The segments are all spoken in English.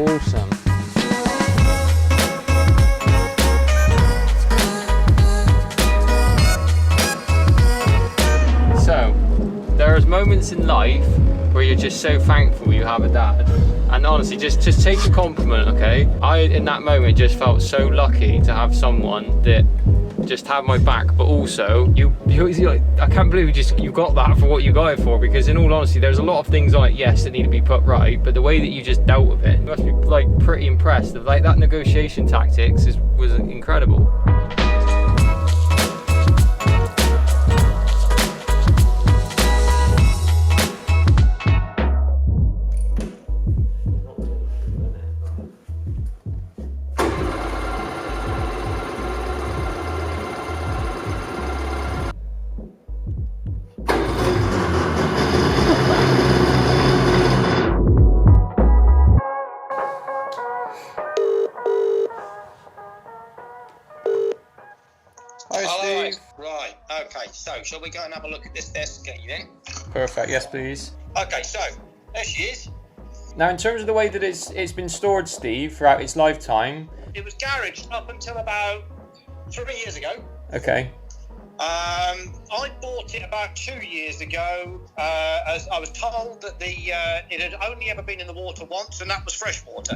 Awesome. So, there's moments in life where you're just so thankful you have a dad. And honestly, just take a compliment, okay? I, in that moment, just felt so lucky to have someone that just had my back, but also, I can't believe you got that for what you got it for, because in all honesty, there's a lot of things on it, yes, that need to be put right, but the way that you just dealt with it, you must be like pretty impressed. Like that negotiation tactics was incredible. Hi, Steve. Right, okay, so shall we go and have a look at this ski then? Perfect, yes please. Okay, so there she is. Now in terms of the way that it's been stored, Steve, throughout its lifetime. It was garaged up until about 3 years ago. Okay. I bought it about 2 years ago, as I was told that it had only ever been in the water once, and that was fresh water.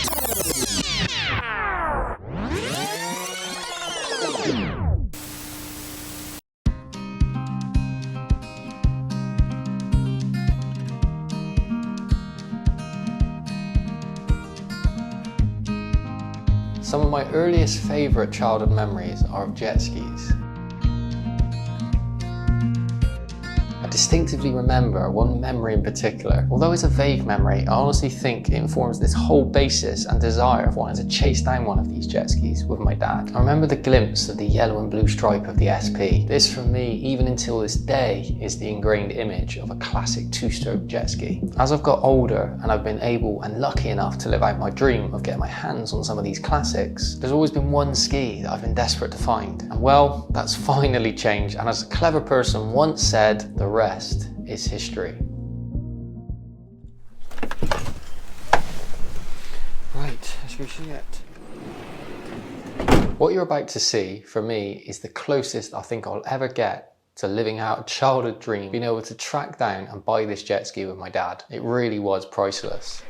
Some of my earliest favourite childhood memories are of jet skis. I distinctively remember one memory in particular. Although it's a vague memory, I honestly think it informs this whole basis and desire of wanting to chase down one of these jet skis with my dad. I remember the glimpse of the yellow and blue stripe of the SP. This for me, even until this day, is the ingrained image of a classic two-stroke jet ski. As I've got older and I've been able and lucky enough to live out my dream of getting my hands on some of these classics, there's always been one ski that I've been desperate to find. And well, that's finally changed, and as a clever person once said, the rest is history. Right, let's go see it. What you're about to see, for me, is the closest I think I'll ever get to living out a childhood dream, being able to track down and buy this jet ski with my dad. It really was priceless.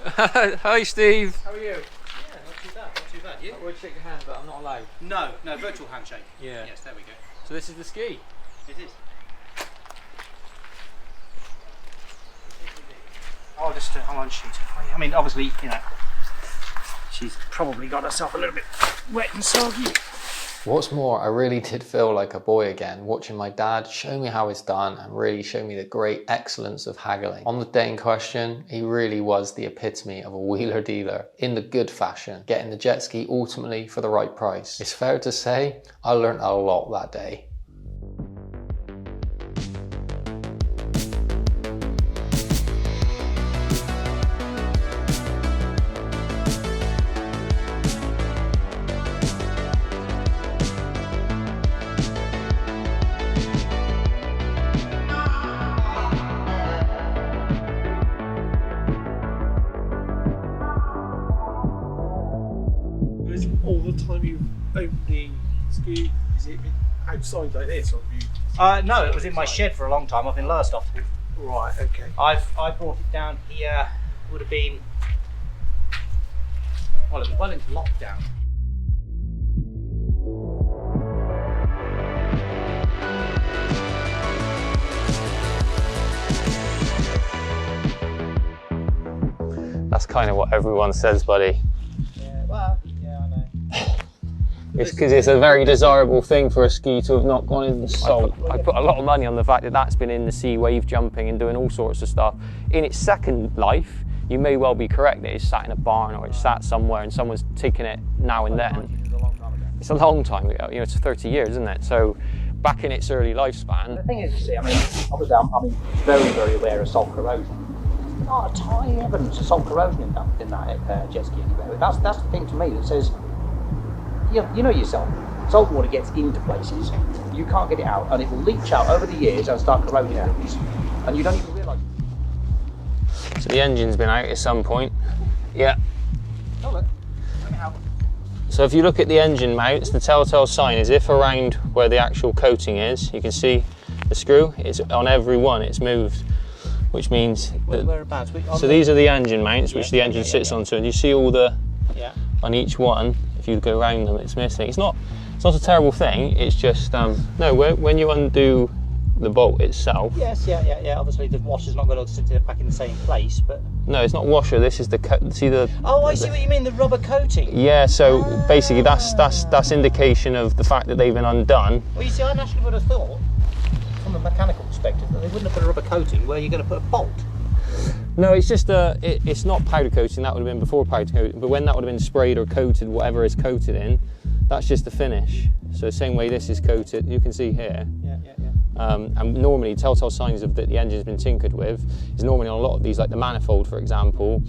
Hi Steve. How are you? Yeah, not too bad, not too bad. You? I would shake your hand, but I'm not allowed. No, virtual handshake. Yeah. Yes, there we go. So this is the ski? It is. I'll unshoot it for you. I mean, obviously, you know, she's probably got herself a little bit wet and soggy. What's more, I really did feel like a boy again, watching my dad show me how it's done and really show me the great excellence of haggling. On the day in question, he really was the epitome of a wheeler dealer, in the good fashion, getting the jet ski ultimately for the right price. It's fair to say, I learned a lot that day. All the time you've opened the ski, is it outside like this, or have you? No, it was in my shed for a long time up in Lowestoft. Right, okay. I brought it down here, would have been, well, it was well into lockdown. That's kind of what everyone says, buddy. Yeah, well, yeah, I know. It's because it's a very desirable thing for a ski to have not gone in the salt. I put a lot of money on the fact that that's been in the sea, wave jumping and doing all sorts of stuff. In its second life, you may well be correct that it's sat in a barn or it's sat somewhere and someone's taken it now and then. It's a long time ago, you know, it's 30 years, isn't it? So back in its early lifespan. The thing is, you see, I mean, obviously I'm very, very aware of salt corrosion. Not a tiny evidence of salt corrosion in that jet ski anywhere. That's the thing to me that says, you know yourself, salt water gets into places, you can't get it out, and it will leach out over the years and start corroding things, and you don't even realise. So the engine's been out at some point. Yeah, Oh look, let me help. So if you look at the engine mounts, the telltale sign is if around where the actual coating is, you can see the screw, it's on every one, it's moved, which means that, Whereabouts? so these are the engine mounts, which the engine sits onto, and you see all the, on each one, if you go around them, it's missing. It's not a terrible thing, it's just, no, when you undo the bolt itself. Yes, yeah. Obviously the washer's not going to sit back in the same place, but... No, it's not washer, this is the, see the... Oh, I see what you mean, the rubber coating. Yeah, so basically that's indication of the fact that they've been undone. Well, you see, I naturally would have thought, from a mechanical perspective, that they wouldn't have put a rubber coating where you're going to put a bolt. No, it's just it's not powder coating, that would have been before powder coating, but when that would have been sprayed or coated, whatever is coated in, that's just the finish. So same way this is coated, you can see here. Yeah. And normally telltale signs of that the engine's been tinkered with is normally on a lot of these, like the manifold for example,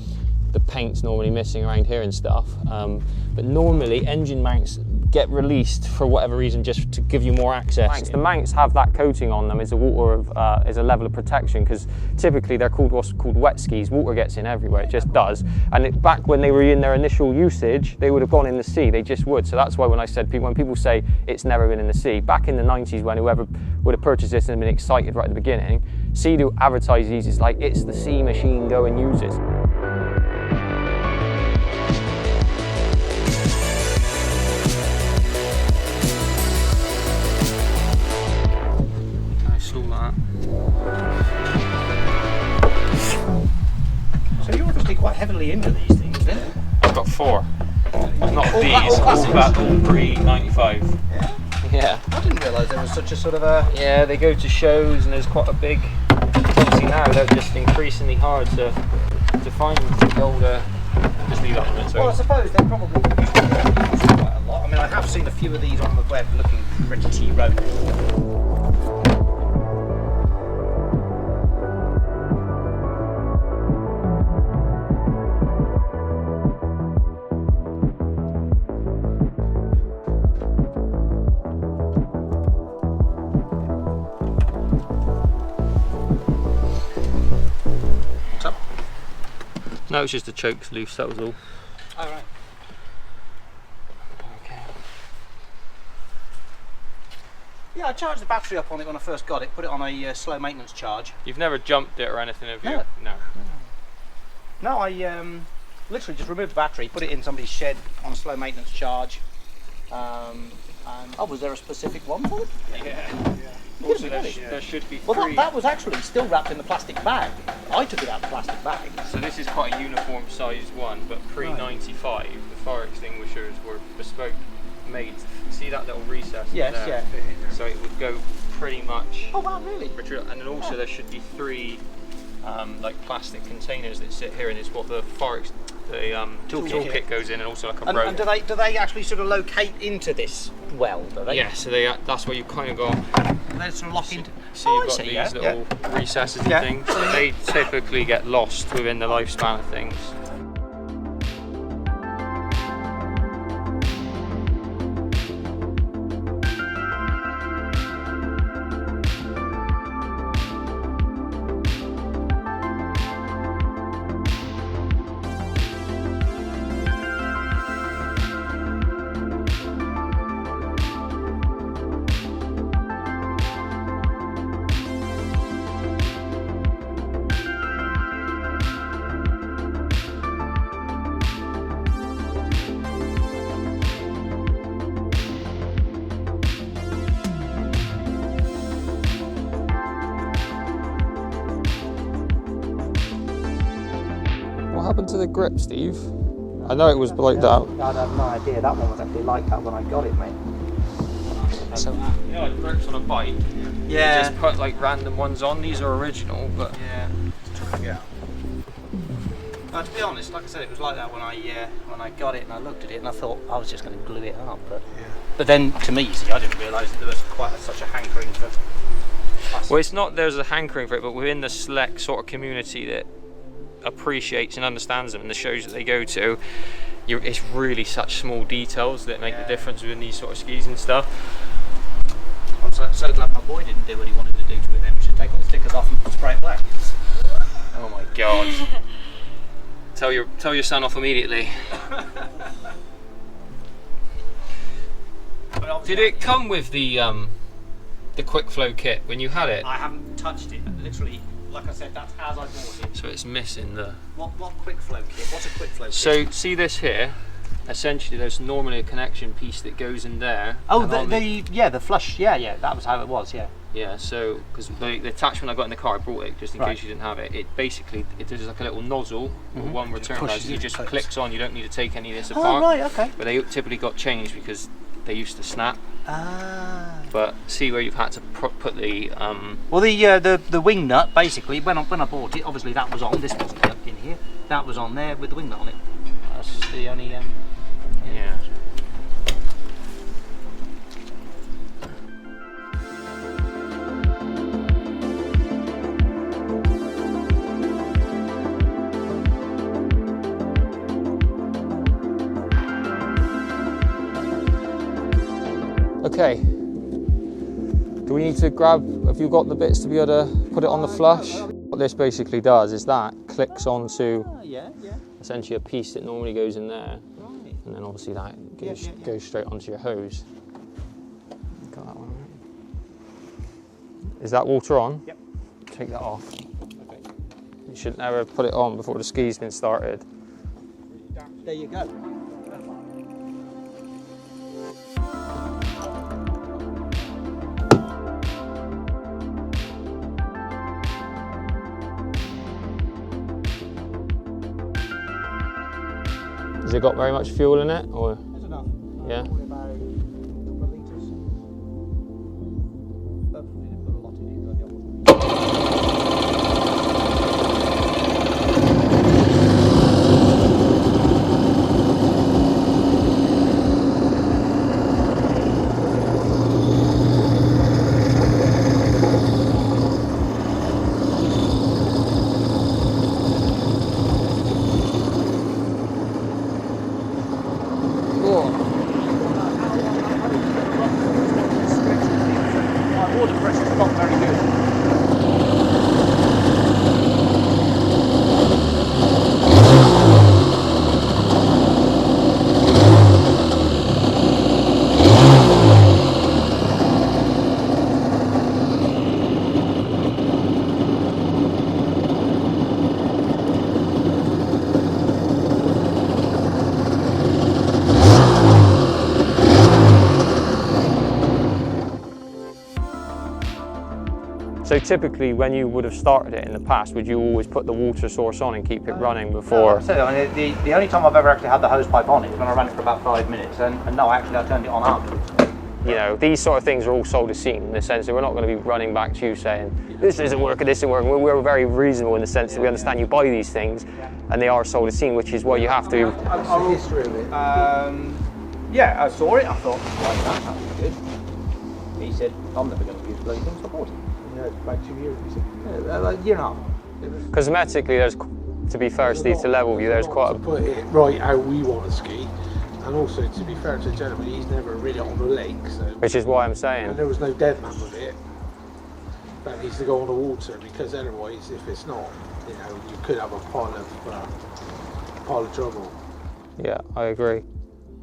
the paint's normally missing around here and stuff. But normally engine mounts get released for whatever reason just to give you more access. The mounts have that coating on them as a as a level of protection, because typically they're called what's called wet skis. Water gets in everywhere, it just does. And back when they were in their initial usage, they would have gone in the sea, they just would. So that's why when I said, when people say it's never been in the sea, back in the 90s when whoever would have purchased this and been excited right at the beginning, Seadoo advertised these as like, it's the sea machine, go and use it. So you're obviously quite heavily into these things, then? I've got 4. Not all these, classics. all pre-95. Yeah. I didn't realise there was such a sort of a... Yeah, they go to shows and there's quite a big... Obviously now they're just increasingly hard to find the older... Just leave that on it. Well, I suppose they probably used quite a lot. I mean, I have seen a few of these on the web looking pretty T-road. No, it's just the choke's loose, that was all. Oh, right. Okay. Yeah, I charged the battery up on it when I first got it, put it on a slow maintenance charge. You've never jumped it or anything, have you? No. No. No, I literally just removed the battery, put it in somebody's shed on a slow maintenance charge. And was there a specific one for it? Yeah. Also, there should be 3. Well, that was actually still wrapped in the plastic bag. I took it out of the plastic bag. So this is quite a uniform sized one, but pre-95, the fire extinguishers were bespoke made. See that little recess Yes, there? yeah. So it would go pretty much. Oh wow, really? And then also there should be 3 like plastic containers that sit here, and it's what the toolkit goes in, and also like a rope. And do they actually sort of locate into this well? Do they? Yeah, so that's where you kind of got. They sort of lock into. So you've got these little recesses and things. So they typically get lost within the lifespan of things. What happened to the grip, Steve? I know it was like that. I have no idea. That one was actually like that when I got it, mate. So, you know, like grips on a bike. Yeah. You just put like random ones on. These are original, but yeah. To be honest, like I said, it was like that when I got it and I looked at it and I thought I was just going to glue it up. But then, to me, see, I didn't realise that there was such a hankering for. Well, it's not there's a hankering for it, but within the select sort of community that appreciates and understands them and the shows that they go to, it's really such small details that make the difference within these sort of skis and stuff. I'm so glad my boy didn't do what he wanted to do to it then, which is take all the stickers off and spray it black. Oh my god. Tell your son off immediately. Did it come with the quick flow kit when you had it? I haven't touched it. Literally, like I said, that's as I bought it. So it's missing the. What quick flow kit? What's a quick flow kit? So see this here. Essentially, there's normally a connection piece that goes in there. Oh, the flush. Yeah. That was how it was. Yeah. Yeah. So because the attachment I got in the car, I brought it just in case you didn't have it. It basically there's like a little nozzle with one return button. It just clicks on. You don't need to take any of this apart. Oh right. Okay. But they typically got changed because they used to snap. Ah. But see where you've had to put the. Well, the wing nut basically when I bought it, obviously that was on. This wasn't plugged in here. That was on there with the wing nut on it. That's the only. Yeah. Okay. Do we need to grab, have you got the bits to be able to put it on the flush? What this basically does is that clicks onto essentially a piece that normally goes in there. And then obviously that goes straight onto your hose. Got that one right. Is that water on? Yep. Take that off. Okay. You should never put it on before the ski's been started. There you go. Has it got very much fuel in it, or? There's enough. Yeah. Probably about a couple of litres. But we didn't put a lot in it, but water pressure's not very good. So typically when you would have started it in the past, would you always put the water source on and keep it running before? No, I mean, the only time I've ever actually had the hose pipe on it is when I ran it for about 5 minutes, and no, actually I turned it on afterwards. You know, these sort of things are all sold as seen in the sense that we're not going to be running back to you saying, this isn't working, this isn't working. We're very reasonable in the sense that we understand you buy these things and they are sold as seen, which is what you have to. I'll history of it. Yeah, I saw it, I thought, like that was good. He said, I'm never going to use bloody things, I bought it. Yeah, about 2 years, he said. Yeah, like a year and a half. Cosmetically, there's, to be fair, Steve, to level view, there's quite a... To put it right how we want to ski, and also, to be fair to the gentleman, he's never rid it on the lake, so... Which is why I'm saying. And there was no dead man with it. That needs to go on the water, because otherwise, if it's not, you know, you could have a pile of trouble. Yeah, I agree.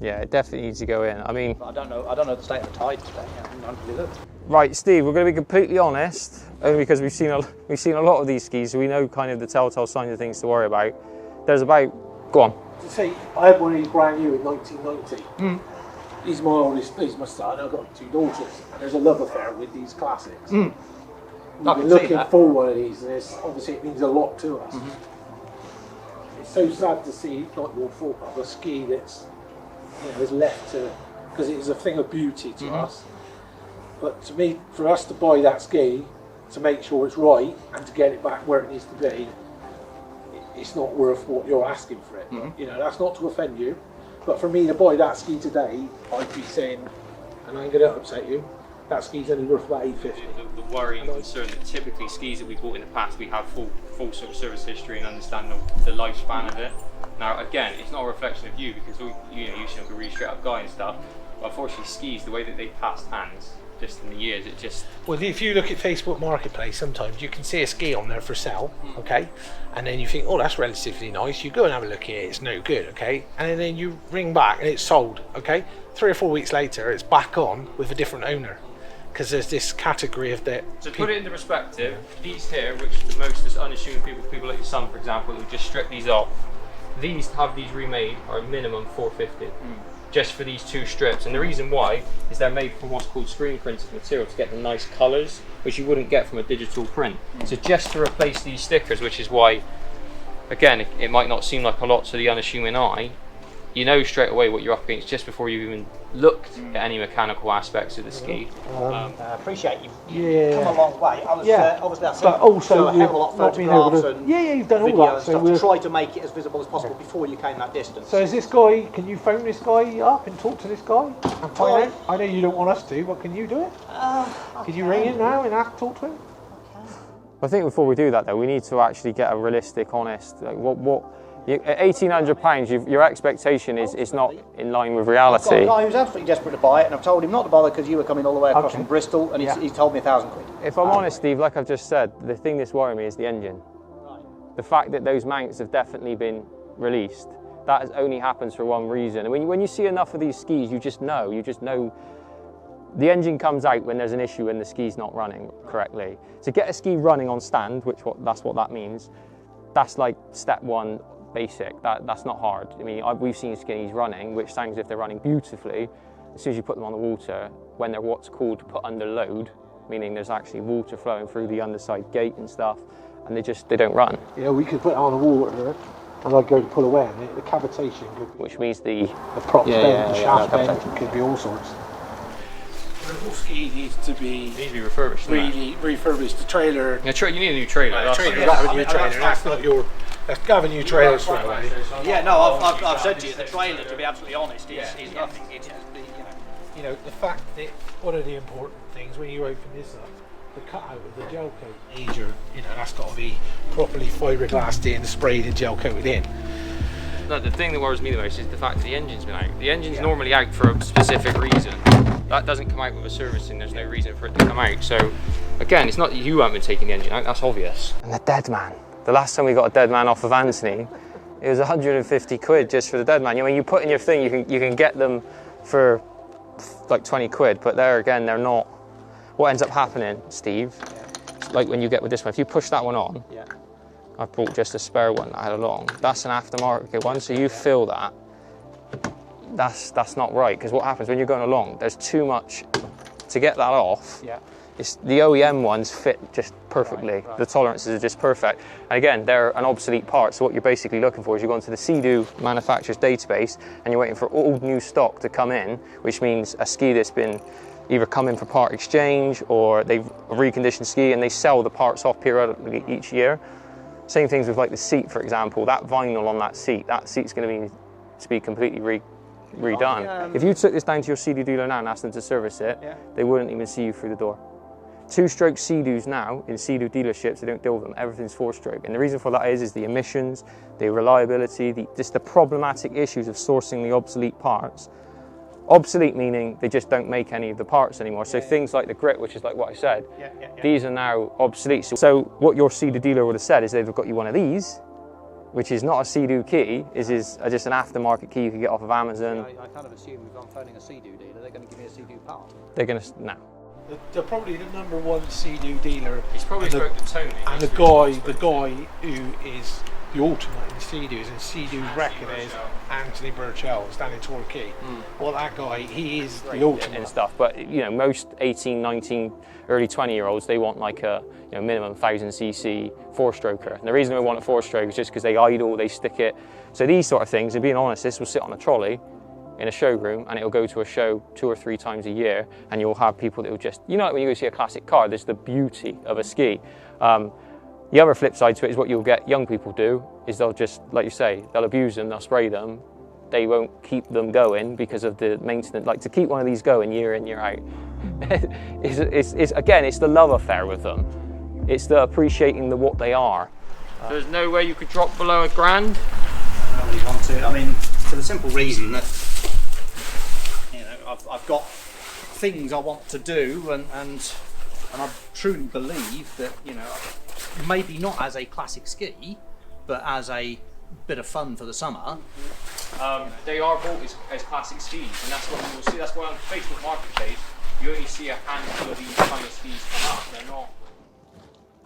Yeah, it definitely needs to go in. I mean... I don't know the state of the tide today. I haven't really looked. Right, Steve, we're going to be completely honest, only because we've seen a lot of these skis, so we know kind of the telltale signs of things to worry about. There's about... Go on. See, I had one of these brand new in 1990. He's my oldest, he's my son, I've got 2 daughters. There's a love affair with these classics. We've been looking for one of these, and obviously it means a lot to us. It's so sad to see, not your fault, but a ski that's, you know, is left to, because it is a thing of beauty to us. But to me, for us to buy that ski, to make sure it's right, and to get it back where it needs to be, it's not worth what you're asking for it. You know, that's not to offend you, but for me to buy that ski today, I'd be saying, and I ain't going to upset you, that ski's only worth about $850. The worry and concern that typically skis that we bought in the past, we have full sort of service history and understand the lifespan of it. Now again, it's not a reflection of you because you seem like a really straight up guy and stuff, Unfortunately, skis, the way that they passed hands, just in the years, it just... Well, if you look at Facebook Marketplace, sometimes you can see a ski on there for sale, okay? And then you think, oh, that's relatively nice. You go and have a look here, it's no good, okay? And then you ring back and it's sold, okay? 3 or 4 weeks later, it's back on with a different owner. Because there's this category of that. To put it into perspective, these here, which the most is unassuming people like your son, for example, who just strip these off, these to have these remade are minimum $450. Just for these 2 strips, and the reason why is they're made from what's called screen printed material to get the nice colours which you wouldn't get from a digital print. So just to replace these stickers, which is why, again, it might not seem like a lot to the unassuming eye, you know straight away what you're up against just before you even looked at any mechanical aspects of the ski. I appreciate you come a long way. I was obviously I've but also a hell of a lot of photographs and you've done video all that. and So stuff we'll to try to make it as visible as possible before you came that distance. So is this guy? Can you phone this guy up and talk to this guy and find out? I know you don't want us to, but can you do it? Can you ring him now and talk to him? I think before we do that though, we need to actually get a realistic, honest, like at £1,800, your expectation is not in line with reality. I've got a guy who's absolutely desperate to buy it, and I've told him not to bother because you were coming all the way across from Bristol, and he's told me £1,000 quid. If I'm honest, Steve, like I've just said, the thing that's worrying me is the engine. The fact that those mounts have definitely been released, that has only happens for one reason. And when you see enough of these skis, you just know the engine comes out when there's an issue and the ski's not running correctly. To get a ski running on stand, that's what that means, that's like step 1. Basic. That's not hard. I mean, we've seen skis running, which sounds as if they're running beautifully. As soon as you put them on the water, when they're what's called put under load, meaning there's actually water flowing through the underside gate and stuff, and they don't run. Yeah, we could put it on the water, and I'd go to pull away, and the cavitation could be, which means the props bend, the shaft bend, could be all sorts. The whole ski needs to be refurbished. Really refurbished. The trailer. You need a new trailer. That's not your. Let's have a new trailer straight away. Yeah, no, I've said to you, the trailer, to be absolutely honest, is nothing. It's you know, the fact that one of the important things when you open this up, the cutout of the gel coat major, that's got to be properly fiberglassed in, sprayed and gel coated in. No, the thing that worries me the most is the fact that the engine's been out. The engine's normally out for a specific reason. That doesn't come out with a servicing, there's no reason for it to come out. So, again, it's not that you haven't been taking the engine out, that's obvious. And the dead man. The last time we got a dead man off of Anthony, it was 150 quid just for the dead man. When you put in your thing, you can get them for like 20 quid, but there again, they're not. What ends up happening, Steve, like when you get with this one, if you push that one on, I brought just a spare one that I had along. That's an aftermarket one, so you feel that. That's not right, because what happens when you're going along, there's too much to get that off. It's, the OEM ones fit just perfectly. Right. The tolerances are just perfect. And again, they're an obsolete part. So what you're basically looking for is you're going to the Seadoo manufacturer's database and you're waiting for old new stock to come in, which means a ski that's been either come in for part exchange or they've reconditioned ski and they sell the parts off periodically each year. Same things with like the seat, for example. That vinyl on that seat's going to be completely redone. If you took this down to your Seadoo dealer now and asked them to service it, they wouldn't even see you through the door. 2-stroke Seadoos now, in Seadoo dealerships, they don't deal with them, everything's 4-stroke. And the reason for that is the emissions, the reliability, just the problematic issues of sourcing the obsolete parts. Obsolete meaning they just don't make any of the parts anymore. So things like the grit, which is like what I said, these are now obsolete. So what your Seadoo dealer would have said is they've got you one of these, which is not a Seadoo key, is just an aftermarket key you can get off of Amazon. I kind of assume if I'm phoning a Seadoo dealer, they're going to give me a Seadoo part. They're going to, no. They're probably the #1 Seadoo dealer. He's probably spoken to Tony. And the guy who is the ultimate in Seadoos, and Seadoo's record is Anthony Burchell, standing Torquay. Well, that guy, he is the ultimate. And stuff, but most 18, 19, early 20-year-olds, they want like a minimum 1000cc 4-stroker. And the reason they want a 4-stroke is just because they idle, they stick it. So these sort of things, and being honest, this will sit on a trolley in a showroom and it'll go to a show 2 or 3 times a year, and you'll have people that will just, when you go see a classic car, there's the beauty of a ski. The other flip side to it is what you'll get young people do is they'll just, like you say, they'll abuse them, they'll spray them, they won't keep them going because of the maintenance. Like to keep one of these going year in, year out, it's the love affair with them. It's the appreciating what they are. There's no way you could drop below £1,000? I don't really want to. I mean, for the simple reason that I've got things I want to do, and I truly believe that, you know, maybe not as a classic ski, but as a bit of fun for the summer. They are bought as classic skis, and that's what you will see. That's why on Facebook Marketplace you only see a handful of these kind of skis come up. They're not.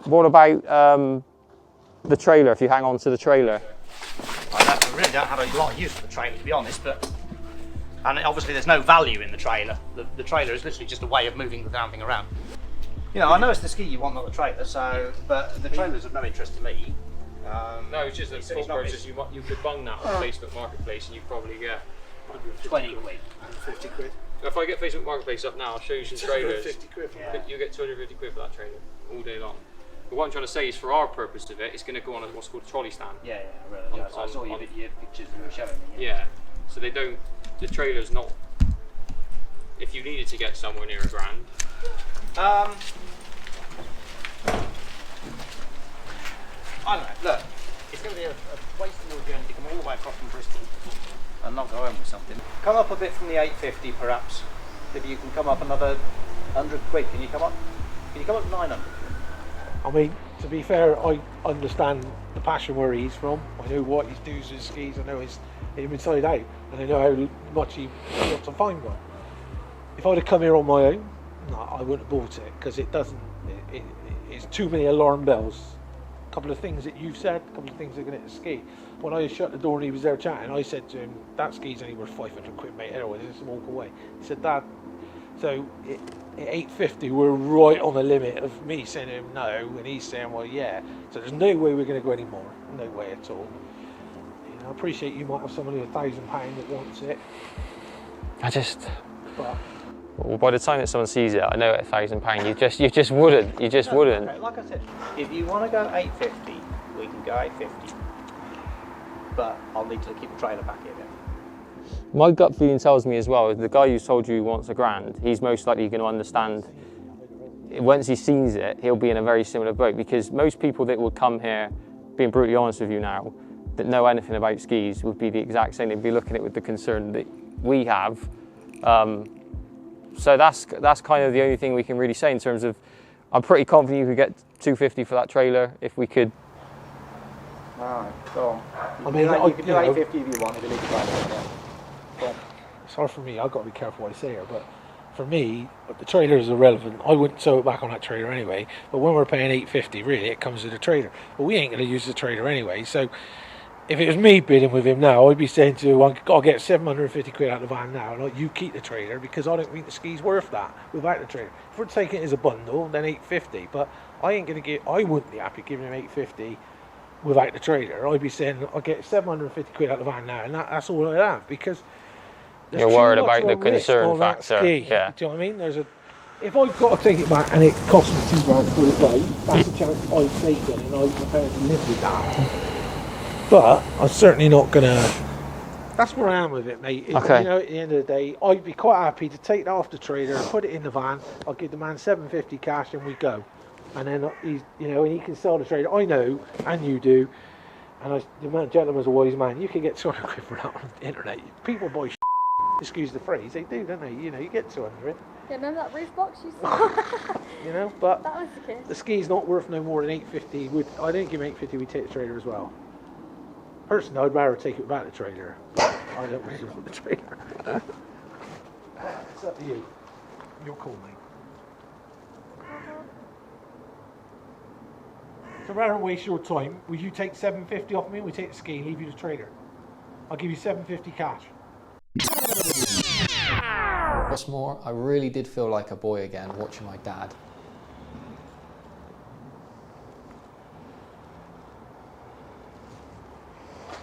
What about the trailer, if you hang on to the trailer? I really don't have a lot of use for the trailer, to be honest, and obviously there's no value in the trailer. The trailer is literally just a way of moving the damn thing around. You know, I know it's the ski you want, not the trailer, but the trailer's of no interest to me. No, it's just a thought process. You could bung that on Facebook Marketplace and you probably get 20 quid. 50 quid. If I get Facebook Marketplace up now, I'll show you some trailers. 50 quid for Yeah. You get 250 quid for that trailer all day long. But what I'm trying to say is, for our purpose of it, it's going to go on what's called a trolley stand. Yeah, really. I saw your pictures and you were showing me. Yeah. So they don't. The trailer's not. If you needed to get somewhere near a grand. I don't know. Look, it's going to be a waste of your journey to come all the way across from Bristol and not go home with something. Come up a bit from the 850, perhaps. If you can come up another 100 quid, can you come up 900? I mean, to be fair, I understand the passion where he's from. I know what he does with skis. I know him inside out, and I know how much he wants to find one. If I'd have come here on my own, no, I wouldn't have bought it, because it doesn't. It's too many alarm bells. A couple of things that you've said, a couple of things that are going to ski. When I shut the door and he was there chatting, I said to him, "That ski's only worth 500 quid, mate. Otherwise, just walk away." He said, "Dad." So at 850, we're right on the limit of me saying to him no, and he's saying, "Well, yeah." So there's no way we're going to go any more. No way at all. You know, I appreciate you might have somebody with £1,000 that wants it. But Well, by the time that someone sees it, I know at £1,000, you just wouldn't. You just wouldn't. Okay, like I said, if you want to go 850, we can go 850. But I'll need to keep the trailer back here then. My gut feeling tells me as well, the guy who told you he wants a grand, he's most likely going to understand. Once he sees it, he'll be in a very similar boat, because most people that would come here, being brutally honest with you now, that know anything about skis would be the exact same. They'd be looking at it with the concern that we have. So that's kind of the only thing we can really say in terms of, I'm pretty confident you could get 250 for that trailer if we could. Alright, go on. I mean, you can do 850 if you want, if you leave the trailer there. Go on. it's hard for me. I've got to be careful what I say here, but for me, the trailer is irrelevant. I wouldn't sew it back on that trailer anyway. But when we're paying 850, really, it comes with the trailer. But we ain't going to use the trailer anyway. So if it was me bidding with him now, I'd be saying to him, I'll get 750 quid out of the van now, and you keep the trailer, because I don't think the ski's worth that without the trailer. If we're taking it as a bundle, then 850. But I wouldn't be happy giving him 850 without the trailer. I'd be saying, I'll get 750 quid out of the van now, and that's all I have, because there's You're too worried much about the risk concern on that factor. ski. Yeah. Do you know what I mean? If I've got to take it back and it costs me £2 for it right, that's a chance I've taken, and I'm prepared to live with that. But I'm certainly not gonna. That's where I am with it, mate. Okay. You know, at the end of the day, I'd be quite happy to take that off the trailer and put it in the van. I'll give the man 750 cash, and we go. And then he's, and he can sell the trailer. I know, and you do. And the gentleman's a wise man. You can get 200 quid for that on the internet. People buy excuse the phrase, they do, don't they? You get 200. Yeah, remember that roof box you saw? But That was the case. the ski's not worth no more than 850. I don't give him 850. We take the trailer as well. Personally, I'd rather take it without the trailer. I don't really want the trailer. It's up to you. You're cool, mate. So rather than waste your time, will you take 750 off me? We take the ski and leave you the trailer. I'll give you 750 cash. What's more, I really did feel like a boy again watching my dad.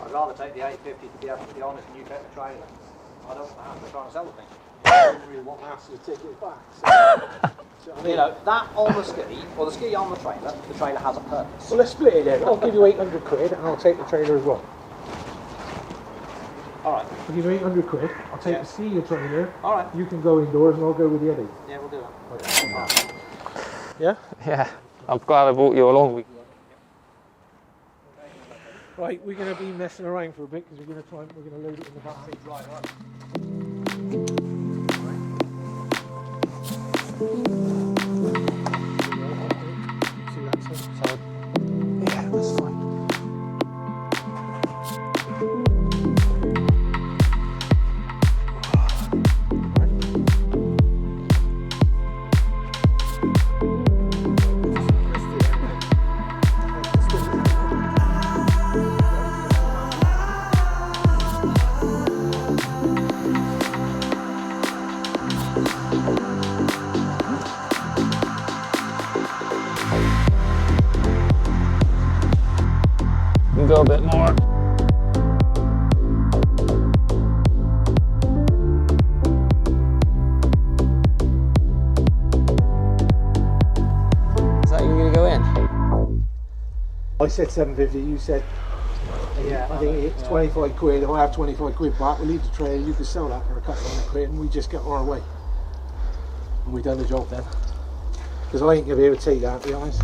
I'd rather take the 850 to be absolutely honest, and you take the trailer. I don't have to try and sell the thing. I don't really want to ask you to take it back. So, You know, that on the ski, or the ski on the trailer has a purpose. so let's split it then. I'll give you 800 quid and I'll take the trailer as well. Alright. I'll give you 800 quid. I'll take the ski, the trailer. Alright. You can go indoors and I'll go with the Eddie. Yeah, we'll do that. Yeah? Yeah, I'm glad I brought you along. Right, we're going to be messing around for a bit because we're going to load it in the back seat right up. Yeah, that's fine. Go a bit more. Is that you gonna go in? I said 750, you said, yeah, I think it's 25 quid. If I have 25 quid back, we'll leave the trailer, you can sell that for a couple of quid and we just get on our way. And we done the job then. Because I ain't gonna be able to take that, to be honest.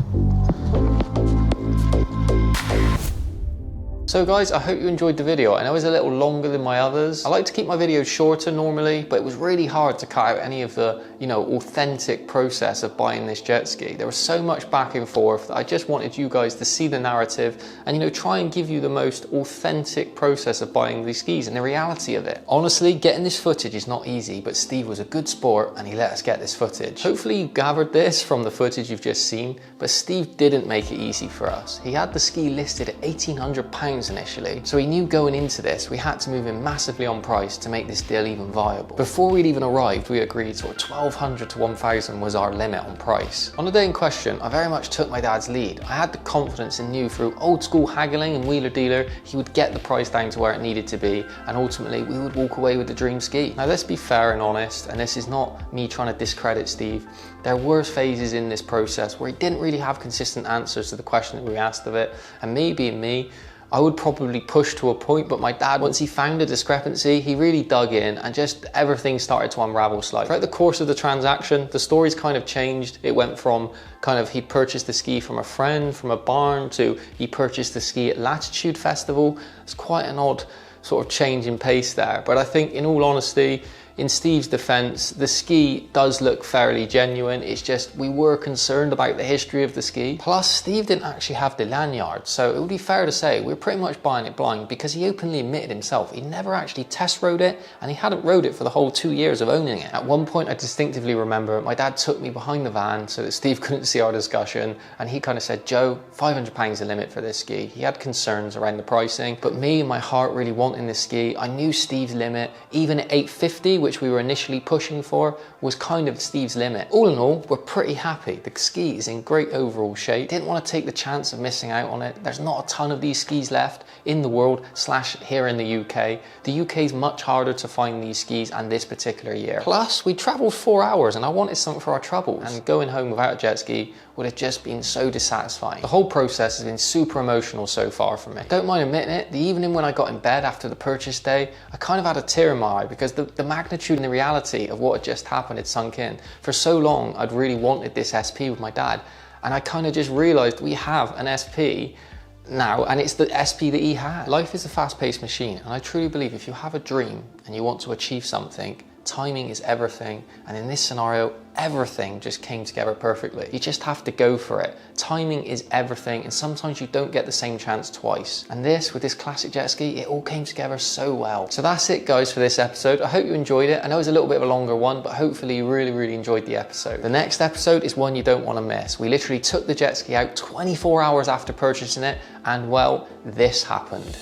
So guys, I hope you enjoyed the video. I know it's a little longer than my others. I like to keep my videos shorter normally, but it was really hard to cut out any of the, authentic process of buying this jet ski. There was so much back and forth that I just wanted you guys to see the narrative and, try and give you the most authentic process of buying these skis and the reality of it. Honestly, getting this footage is not easy, but Steve was a good sport and he let us get this footage. Hopefully you gathered this from the footage you've just seen, but Steve didn't make it easy for us. He had the ski listed at £1,800 initially, so he knew going into this we had to move in massively on price to make this deal even viable. Before we'd even arrived, we agreed sort of 1,200 to 1,000 was our limit on price. On the day in question, I very much took my dad's lead. I had the confidence and knew through old school haggling and wheeler dealer he would get the price down to where it needed to be, and ultimately we would walk away with the dream ski. Now let's be fair and honest, and this is not me trying to discredit Steve. There were phases in this process where he didn't really have consistent answers to the question that we asked of it, and maybe in me, I would probably push to a point, but my dad, once he found a discrepancy, he really dug in and just everything started to unravel slightly. Throughout the course of the transaction, the stories kind of changed. It went from he purchased the ski from a friend, from a barn, to he purchased the ski at Latitude Festival. It's quite an odd sort of change in pace there. But I think in all honesty, in Steve's defense, the ski does look fairly genuine. It's just we were concerned about the history of the ski. Plus, Steve didn't actually have the lanyard, so it would be fair to say we're pretty much buying it blind because he openly admitted himself he never actually test rode it and he hadn't rode it for the whole 2 years of owning it. At one point, I distinctly remember my dad took me behind the van so that Steve couldn't see our discussion, and he kind of said, "Joe, £500 the limit for this ski." He had concerns around the pricing, but me and my heart really wanting this ski, I knew Steve's limit, even at $850, which we were initially pushing for, was kind of Steve's limit. All in all, we're pretty happy. The ski is in great overall shape. Didn't want to take the chance of missing out on it. There's not a ton of these skis left in the world / here in the UK. The UK is much harder to find these skis and this particular year. Plus, we traveled 4 hours and I wanted something for our troubles, and going home without a jet ski would have just been so dissatisfying. The whole process has been super emotional so far for me. Don't mind admitting it, the evening when I got in bed after the purchase day, I kind of had a tear in my eye because the magnitude and the reality of what had just happened had sunk in. For so long, I'd really wanted this SP with my dad, and I kind of just realized we have an SP now, and it's the SP that he had. Life is a fast-paced machine, and I truly believe if you have a dream and you want to achieve something, timing is everything, and in this scenario, everything just came together perfectly. You just have to go for it. Timing is everything, and sometimes you don't get the same chance twice. And with this classic jet ski, it all came together so well. So that's it, guys, for this episode. I hope you enjoyed it. I know it's a little bit of a longer one, but hopefully you really, really enjoyed the episode. The next episode is one you don't want to miss. We literally took the jet ski out 24 hours after purchasing it, and well, this happened.